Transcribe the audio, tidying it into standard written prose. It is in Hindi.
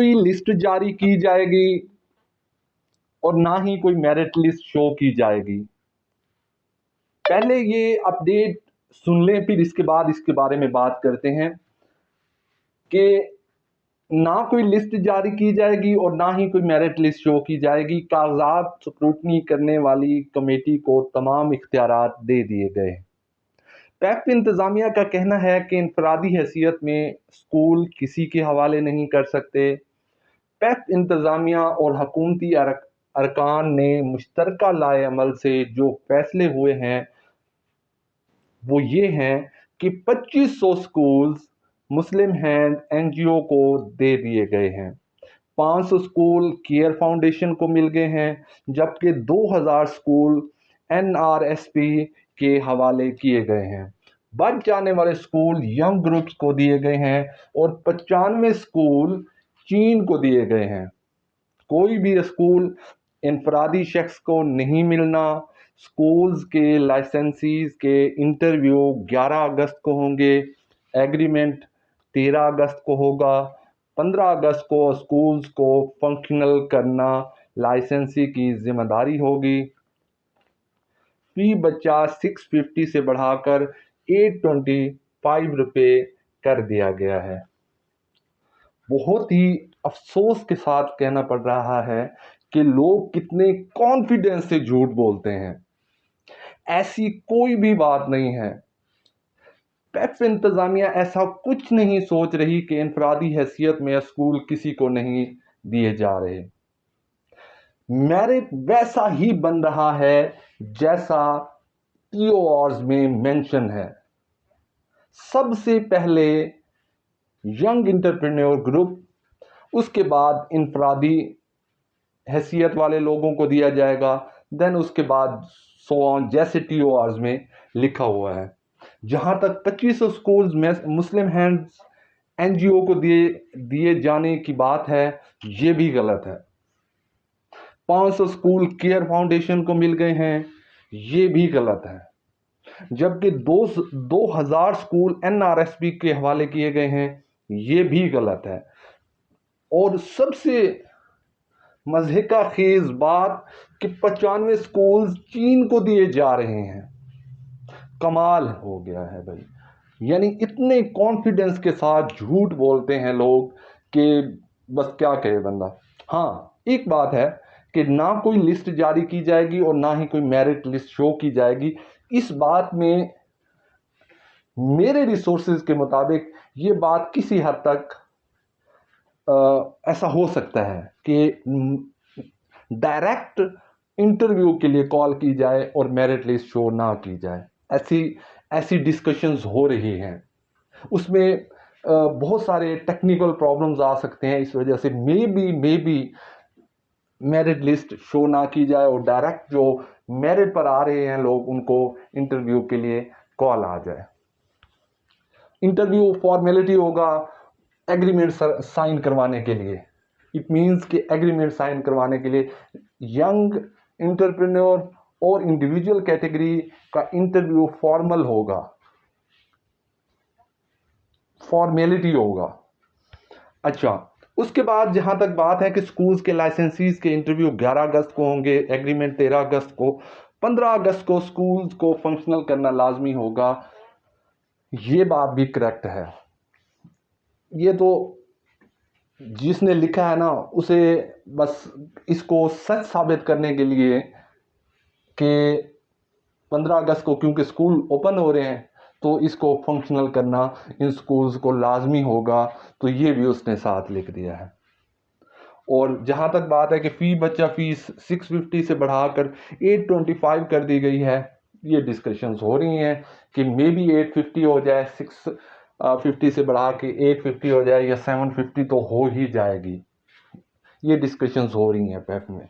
कोई लिस्ट जारी की जाएगी और ना ही कोई मेरिट लिस्ट शो की जाएगी। पहले ये अपडेट सुन लें, फिर इसके बाद इसके बारे में बात करते हैं कि ना कोई लिस्ट जारी की जाएगी और ना ही कोई मेरिट लिस्ट शो की जाएगी। कागजात स्क्रूटनी करने वाली कमेटी को तमाम इख्तियारात दे दिए गए। पैप इंतज़ामिया का कहना है कि इनफरादी हैसियत में स्कूल किसी के हवाले नहीं कर सकते। पैप इंतज़ामिया और हुकूमती अरकान ने मुश्तरका लाए अमल से जो फैसले हुए हैं वो ये हैं कि 2500 स्कूल्स मुस्लिम हैंड एनजीओ को दे दिए गए हैं। 500 स्कूल केयर फाउंडेशन को मिल गए हैं, जबकि 2000 स्कूल एनआरएसपी के हवाले किए गए हैं। बच जाने वाले स्कूल यंग ग्रुप्स को दिए गए हैं और 95 स्कूल चीन को दिए गए हैं। कोई भी स्कूल इनफरादी शख्स को नहीं मिलना। स्कूल्स के लाइसेंसीज के इंटरव्यू 11 अगस्त को होंगे। एग्रीमेंट 13 अगस्त को होगा। 15 अगस्त को स्कूल्स को फंक्शनल करना लाइसेंसी की जिम्मेदारी होगी। फी बच्चा 650 से बढ़ाकर 825 रुपये कर दिया गया है। बहुत ही अफसोस के साथ कहना पड़ रहा है कि लोग कितने कॉन्फिडेंस से झूठ बोलते हैं। ऐसी कोई भी बात नहीं है। पैप इंतज़ामिया ऐसा कुछ नहीं सोच रही कि इनफरादी हैसियत में स्कूल किसी को नहीं दिए जा रहे। मेरिट वैसा ही बन रहा है जैसा टीओआर्स में मेंशन है। सबसे पहले यंग इंटरप्रेन्योर ग्रुप, उसके बाद इनफरादी हैसियत वाले लोगों को दिया जाएगा, देन उसके बाद सो ऑन, जैसे टीओआर्स में लिखा हुआ है। जहां तक 2500 स्कूल्स में मुस्लिम हैंड्स एनजीओ को दिए जाने की बात है, ये भी गलत है। 500 स्कूल केयर फाउंडेशन को मिल गए हैं, ये भी गलत है। जबकि 2000 स्कूल एनआरएसपी के हवाले किए गए हैं, ये भी गलत है। और सबसे मज़े का खेज बात कि 95 स्कूल चीन को दिए जा रहे हैं। कमाल हो गया है भाई। यानी इतने कॉन्फिडेंस के साथ झूठ बोलते हैं लोग कि बस क्या कहे बंदा। हाँ, एक बात है कि ना कोई लिस्ट जारी की जाएगी और ना ही कोई मेरिट लिस्ट शो की जाएगी। इस बात में मेरे रिसोर्सेज के मुताबिक ये बात किसी हद तक ऐसा हो सकता है कि डायरेक्ट इंटरव्यू के लिए कॉल की जाए और मेरिट लिस्ट शो ना की जाए। ऐसी डिस्कशंस हो रही हैं। उसमें बहुत सारे टेक्निकल प्रॉब्लम्स आ सकते हैं। इस वजह से may be merit list show ना की जाए और डायरेक्ट जो मेरिट पर आ रहे हैं लोग, उनको इंटरव्यू के लिए कॉल आ जाए। इंटरव्यू फॉर्मेलिटी होगा एग्रीमेंट साइन करवाने के लिए। इट मीन्स कि एग्रीमेंट साइन करवाने के लिए यंग एंटरप्रेन्योर और इंडिविजुअल कैटेगरी का इंटरव्यू फॉर्मल होगा, फॉर्मेलिटी होगा। अच्छा, उसके बाद जहां तक बात है कि स्कूल्स के लाइसेंसीज के इंटरव्यू 11 अगस्त को होंगे, एग्रीमेंट 13 अगस्त को, 15 अगस्त को स्कूल्स को फंक्शनल करना लाजमी होगा। ये बात भी करेक्ट है। ये तो जिसने लिखा है ना, उसे बस इसको सच साबित करने के लिए कि 15 अगस्त को क्योंकि स्कूल ओपन हो रहे हैं तो इसको फंक्शनल करना इन स्कूल्स को लाजमी होगा, तो ये भी उसने साथ लिख दिया है। और जहां तक बात है कि फ़ी बच्चा फीस 650 से बढ़ाकर 825 कर दी गई है, ये डिस्कशंस हो रही हैं कि मे बी 850 हो जाए, 650 से बढ़ा के 850 हो जाए या 750 तो हो ही जाएगी। ये डिस्कशंस हो रही हैं पैप में।